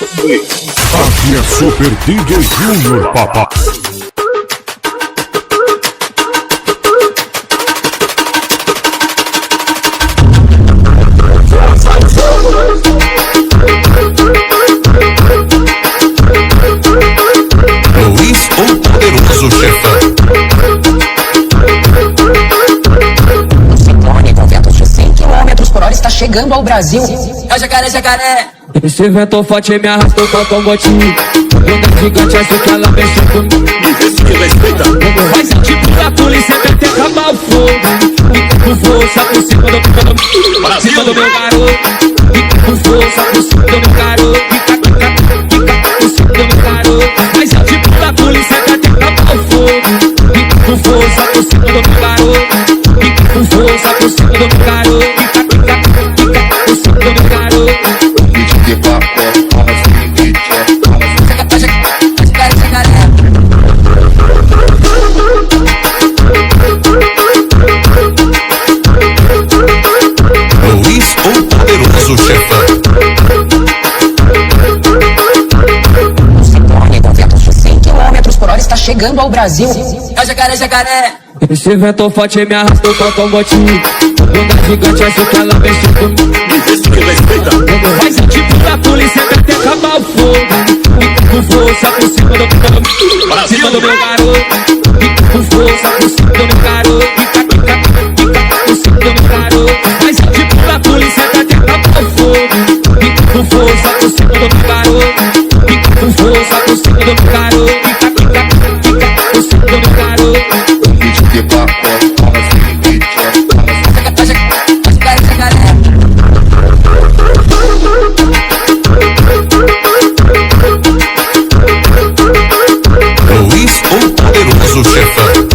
Aqui é Super DJ Júnior, papá. Luiz, o poderoso chefão. Ciclone com ventos de 100 km por hora está chegando ao Brasil. É o Jacaré, Jacaré. Esse vento forte me arrastou com automotivo. Onda gigante, acho que ela mexe comigo. Esse que respeita. Faz o tipo da polícia até acabar o fogo. E com força por cima do Brasil. cima do meu garoto. E com força por cima do meu garoto. Fica por cima do meu garoto. Faz o tipo da polícia até acabar o fogo. E com força por cima do meu garoto. E com força por cima do meu garoto. Fica por cima do meu garoto. Luiz, o poderoso chefão. Ciclone com ventos de 100 km por hora está chegando ao Brasil. É o Jacaré, Jacaré. Esse vento forte me arrastou com automotivo. Onda gigante, acho que ela mexe comigo. Esse que respeita. Faz o tipo da polícia até acabar o fogo. E com força por cima do Brasil. cima do meu garoto. E com força por cima do meu garoto. Fica por cima do meu garoto. Faz o tipo da polícia até acabar o fogo. E com força por cima do meu garoto. E com força por cima do meu garoto. Fica por cima do meu garoto. Luiz, o poderoso chefão.